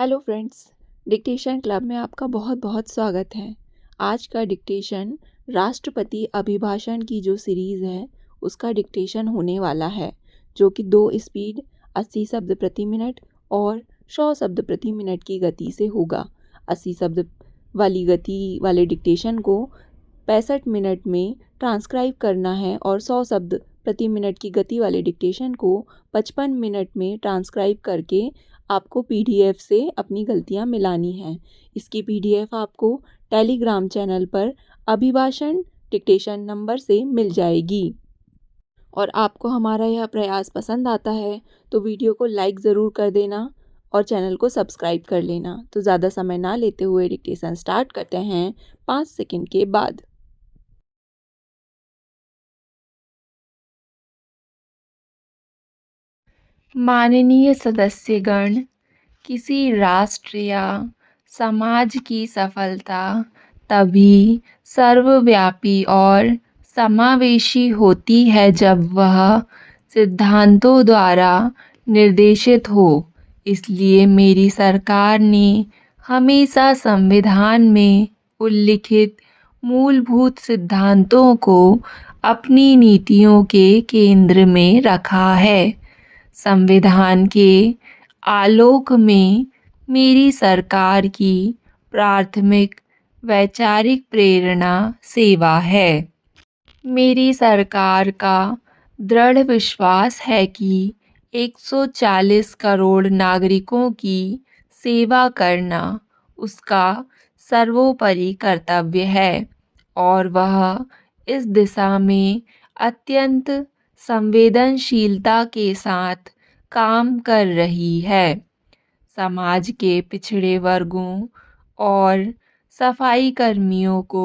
Hello friends, dictation club में आपका बहुत बहुत स्वागत है। आज का डिक्टेशन राष्ट्रपति अभिभाषण की जो सीरीज़ है उसका डिक्टेशन होने वाला है, जो कि 2 स्पीड 80 शब्द प्रति मिनट और 100 शब्द प्रति मिनट की गति से होगा। 80 शब्द वाली गति वाले डिक्टेशन को 65 मिनट में ट्रांसक्राइब करना है और 100 शब्द प्रति मिनट की गति वाले डिक्टेशन को 55 मिनट में ट्रांसक्राइब करके आपको पीडीएफ से अपनी गलतियां मिलानी हैं। इसकी पीडीएफ आपको टेलीग्राम चैनल पर अभिभाषण डिक्टेशन नंबर से मिल जाएगी। और आपको हमारा यह प्रयास पसंद आता है तो वीडियो को लाइक ज़रूर कर देना और चैनल को सब्सक्राइब कर लेना। तो ज़्यादा समय ना लेते हुए डिक्टेशन स्टार्ट करते हैं 5 सेकंड के बाद। माननीय सदस्यगण, किसी राष्ट्र या समाज की सफलता तभी सर्वव्यापी और समावेशी होती है जब वह सिद्धांतों द्वारा निर्देशित हो। इसलिए मेरी सरकार ने हमेशा संविधान में उल्लिखित मूलभूत सिद्धांतों को अपनी नीतियों के केंद्र में रखा है। संविधान के आलोक में मेरी सरकार की प्राथमिक वैचारिक प्रेरणा सेवा है। मेरी सरकार का दृढ़ विश्वास है कि 140 करोड़ नागरिकों की सेवा करना उसका सर्वोपरि कर्तव्य है और वह इस दिशा में अत्यंत संवेदनशीलता के साथ काम कर रही है। समाज के पिछड़े वर्गों और सफाई कर्मियों को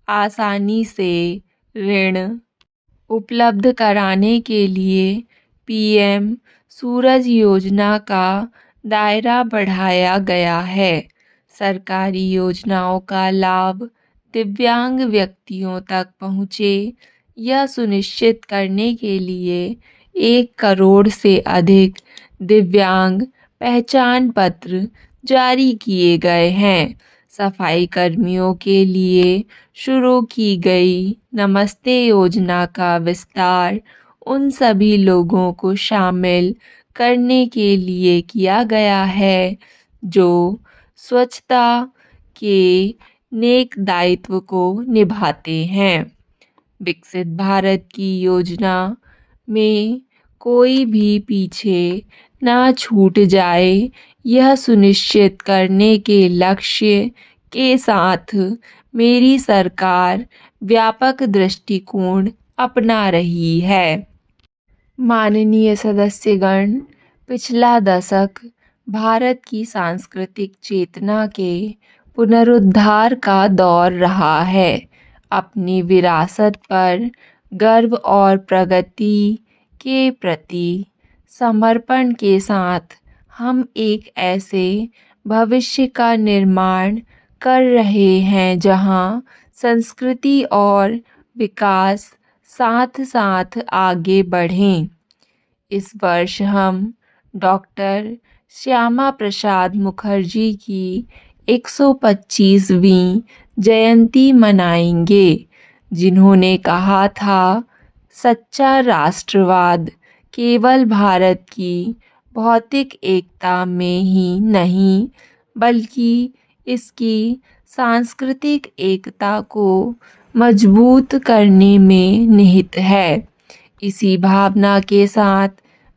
आसानी से ऋण उपलब्ध कराने के लिए पीएम सूरज योजना का दायरा बढ़ाया गया है। सरकारी योजनाओं का लाभ दिव्यांग व्यक्तियों तक पहुँचे, यह सुनिश्चित करने के लिए 1 करोड़ से अधिक दिव्यांग पहचान पत्र जारी किए गए हैं। सफाई कर्मियों के लिए शुरू की गई नमस्ते योजना का विस्तार उन सभी लोगों को शामिल करने के लिए किया गया है जो स्वच्छता के नेक दायित्व को निभाते हैं। विकसित भारत की योजना में कोई भी पीछे ना छूट जाए, यह सुनिश्चित करने के लक्ष्य के साथ मेरी सरकार व्यापक दृष्टिकोण अपना रही है। माननीय सदस्यगण, पिछला दशक भारत की सांस्कृतिक चेतना के पुनरुद्धार का दौर रहा है। अपनी विरासत पर गर्व और प्रगति के प्रति समर्पण के साथ हम एक ऐसे भविष्य का निर्माण कर रहे हैं जहां संस्कृति और विकास साथ साथ आगे बढ़ें। इस वर्ष हम डॉक्टर श्यामा प्रसाद मुखर्जी की 125वीं जयंती मनाएंगे, जिन्होंने कहा था, सच्चा राष्ट्रवाद केवल भारत की भौतिक एकता में ही नहीं बल्कि इसकी सांस्कृतिक एकता को मजबूत करने में निहित है। इसी भावना के साथ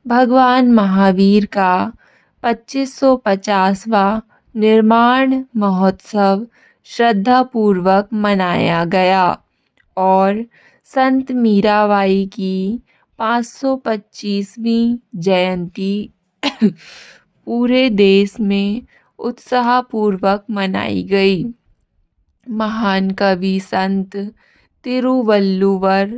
भगवान महावीर का 2550वां निर्माण महोत्सव श्रद्धापूर्वक मनाया गया और संत मीराबाई की 525वीं जयंती पूरे देश में उत्साहपूर्वक मनाई गई। महान कवि संत तिरुवल्लुवर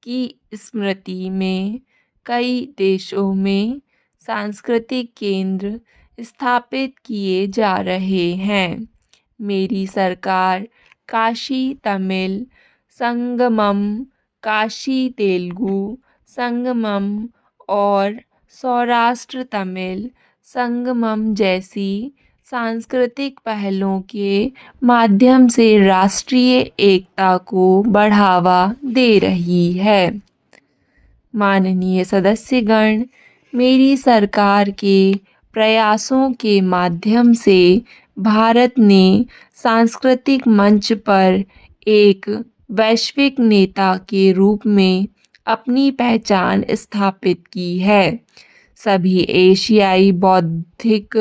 की स्मृति में कई देशों में सांस्कृतिक केंद्र स्थापित किए जा रहे हैं। मेरी सरकार काशी तमिल संगमम, काशी तेलुगु संगमम और सौराष्ट्र तमिल संगमम जैसी सांस्कृतिक पहलों के माध्यम से राष्ट्रीय एकता को बढ़ावा दे रही है। माननीय सदस्यगण, मेरी सरकार के प्रयासों के माध्यम से भारत ने सांस्कृतिक मंच पर एक वैश्विक नेता के रूप में अपनी पहचान स्थापित की है। सभी एशियाई बौद्धिक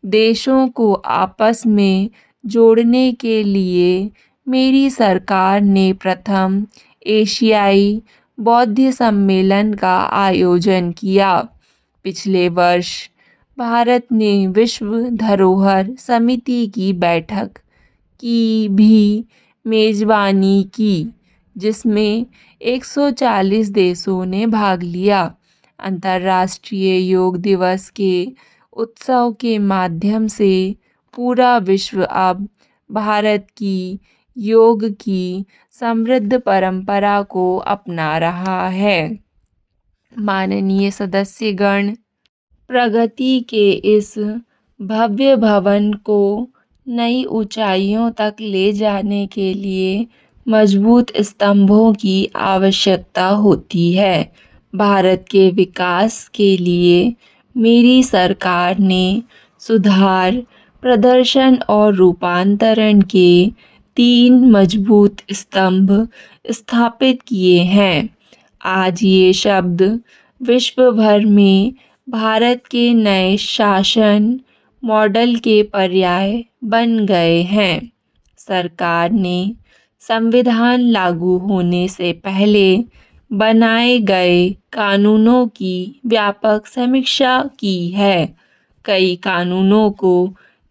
देशों को आपस में जोड़ने के लिए मेरी सरकार ने प्रथम एशियाई बौद्ध सम्मेलन का आयोजन किया। पिछले वर्ष भारत ने विश्व धरोहर समिति की बैठक की भी मेज़बानी की, जिसमें 140 देशों ने भाग लिया। अंतर्राष्ट्रीय योग दिवस के उत्सव के माध्यम से पूरा विश्व अब भारत की योग की समृद्ध परंपरा को अपना रहा है। माननीय सदस्यगण, प्रगति के इस भव्य भवन को नई ऊंचाइयों तक ले जाने के लिए मजबूत स्तंभों की आवश्यकता होती है। भारत के विकास के लिए मेरी सरकार ने सुधार, प्रदर्शन और रूपांतरण के 3 मजबूत स्तंभ स्थापित किए हैं। आज ये शब्द विश्व भर में भारत के नए शासन मॉडल के पर्याय बन गए हैं। सरकार ने संविधान लागू होने से पहले बनाए गए कानूनों की व्यापक समीक्षा की है। कई कानूनों को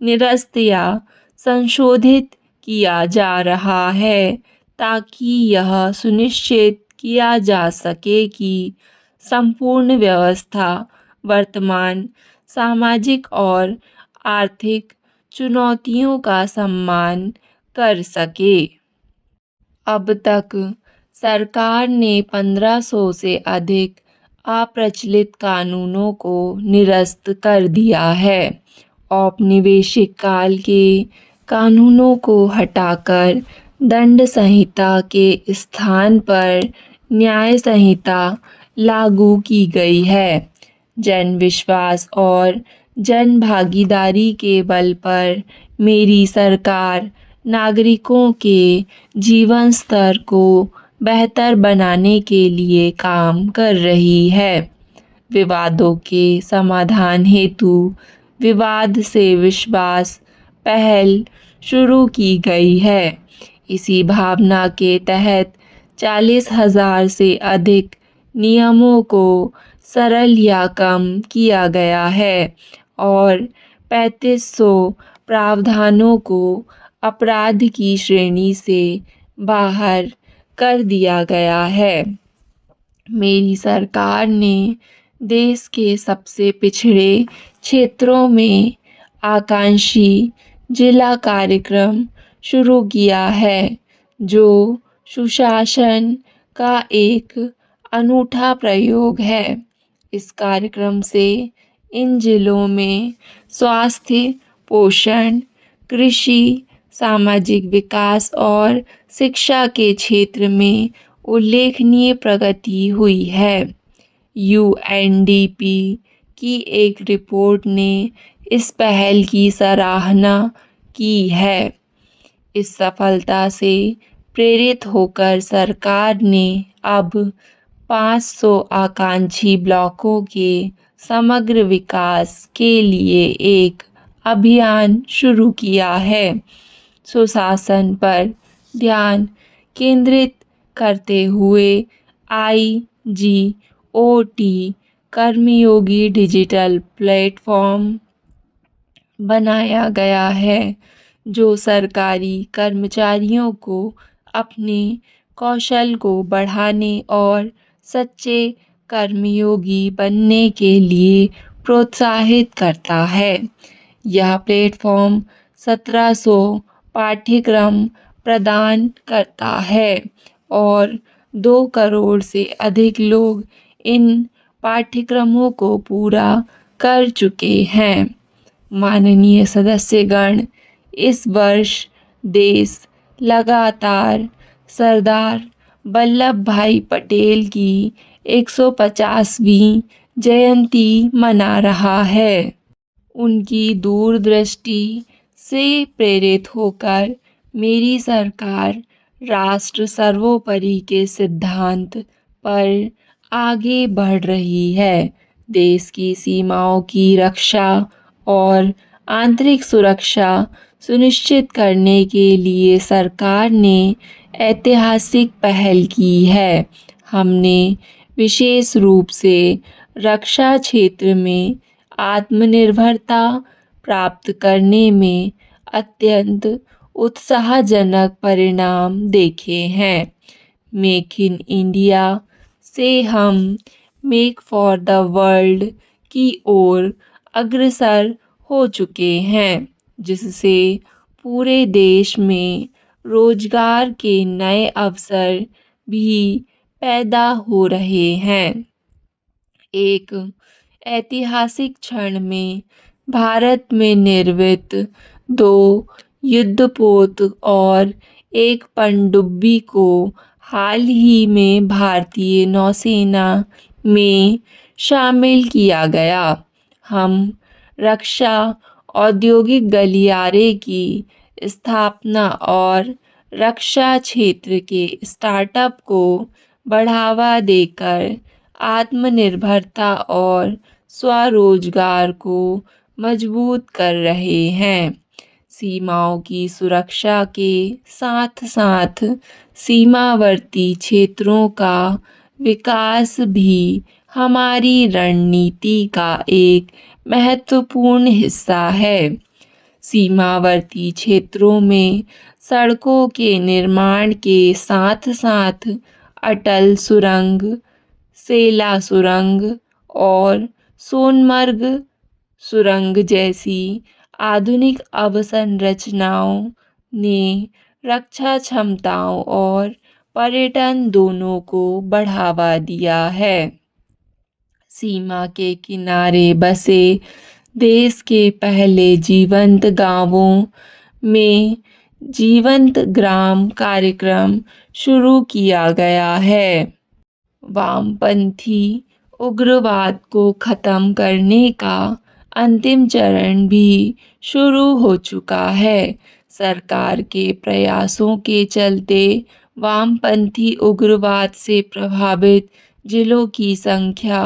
निरस्त या संशोधित किया जा रहा है ताकि यह सुनिश्चित किया जा सके कि संपूर्ण व्यवस्था वर्तमान सामाजिक और आर्थिक चुनौतियों का सम्मान कर सके। अब तक सरकार ने 1500 से अधिक अप्रचलित कानूनों को निरस्त कर दिया है। औपनिवेशिक काल के कानूनों को हटाकर दंड संहिता के स्थान पर न्याय संहिता लागू की गई है। जन विश्वास और जन भागीदारी के बल पर मेरी सरकार नागरिकों के जीवन स्तर को बेहतर बनाने के लिए काम कर रही है। विवादों के समाधान हेतु विवाद से विश्वास पहल शुरू की गई है। इसी भावना के तहत 40,000 से अधिक नियमों को सरल या कम किया गया है और 3500 प्रावधानों को अपराध की श्रेणी से बाहर कर दिया गया है। मेरी सरकार ने देश के सबसे पिछड़े क्षेत्रों में आकांक्षी जिला कार्यक्रम शुरू किया है, जो सुशासन का एक अनूठा प्रयोग है। इस कार्यक्रम से इन जिलों में स्वास्थ्य, पोषण, कृषि, सामाजिक विकास और शिक्षा के क्षेत्र में उल्लेखनीय प्रगति हुई है। यूएनडीपी की एक रिपोर्ट ने इस पहल की सराहना की है। इस सफलता से प्रेरित होकर सरकार ने अब 500 आकांक्षी ब्लॉकों के समग्र विकास के लिए एक अभियान शुरू किया है। सुशासन पर ध्यान केंद्रित करते हुए IGOT कर्मयोगी डिजिटल प्लेटफॉर्म बनाया गया है, जो सरकारी कर्मचारियों को अपने कौशल को बढ़ाने और सच्चे कर्मयोगी बनने के लिए प्रोत्साहित करता है। यह प्लेटफॉर्म 1700 पाठ्यक्रम प्रदान करता है और 2 करोड़ से अधिक लोग इन पाठ्यक्रमों को पूरा कर चुके हैं। माननीय सदस्यगण, इस वर्ष देश लगातार सरदार वल्लभ भाई पटेल की 150वीं जयंती मना रहा है। उनकी दूरदृष्टि से प्रेरित होकर मेरी सरकार राष्ट्र सर्वोपरि के सिद्धांत पर आगे बढ़ रही है। देश की सीमाओं की रक्षा और आंतरिक सुरक्षा सुनिश्चित करने के लिए सरकार ने ऐतिहासिक पहल की है। हमने विशेष रूप से रक्षा क्षेत्र में आत्मनिर्भरता प्राप्त करने में अत्यंत उत्साहजनक परिणाम देखे हैं। मेक इन इंडिया से हम मेक फॉर द वर्ल्ड की ओर अग्रसर हो चुके हैं, जिससे पूरे देश में रोजगार के नए अवसर भी पैदा हो रहे हैं। एक ऐतिहासिक क्षण में भारत में निर्मित 2 युद्धपोत और एक पनडुब्बी को हाल ही में भारतीय नौसेना में शामिल किया गया। हम रक्षा औद्योगिक गलियारे की स्थापना और रक्षा क्षेत्र के स्टार्टअप को बढ़ावा देकर आत्मनिर्भरता और स्वरोजगार को मजबूत कर रहे हैं। सीमाओं की सुरक्षा के साथ साथ सीमावर्ती क्षेत्रों का विकास भी हमारी रणनीति का एक महत्वपूर्ण हिस्सा है। सीमावर्ती क्षेत्रों में सड़कों के निर्माण के साथ साथ अटल सुरंग, सेला सुरंग और सोनमर्ग सुरंग जैसी आधुनिक अवसंरचनाओं ने रक्षा क्षमताओं और पर्यटन दोनों को बढ़ावा दिया है। सीमा के किनारे बसे देश के पहले जीवंत गांवों में जीवंत ग्राम कार्यक्रम शुरू किया गया है। वामपंथी उग्रवाद को खत्म करने का अंतिम चरण भी शुरू हो चुका है। सरकार के प्रयासों के चलते वामपंथी उग्रवाद से प्रभावित जिलों की संख्या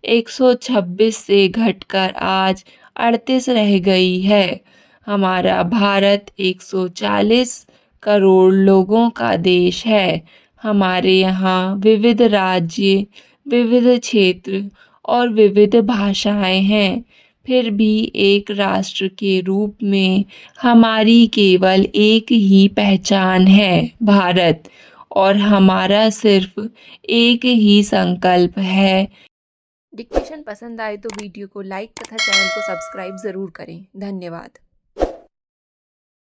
126 से घटकर आज 38 रह गई है। हमारा भारत 140 करोड़ लोगों का देश है। हमारे यहाँ विविध राज्य, विविध क्षेत्र और विविध भाषाएं हैं। फिर भी एक राष्ट्र के रूप में हमारी केवल एक ही पहचान है, भारत, और हमारा सिर्फ एक ही संकल्प है। डिक्टेशन पसंद आए तो वीडियो को लाइक तथा चैनल को सब्सक्राइब ज़रूर करें। धन्यवाद।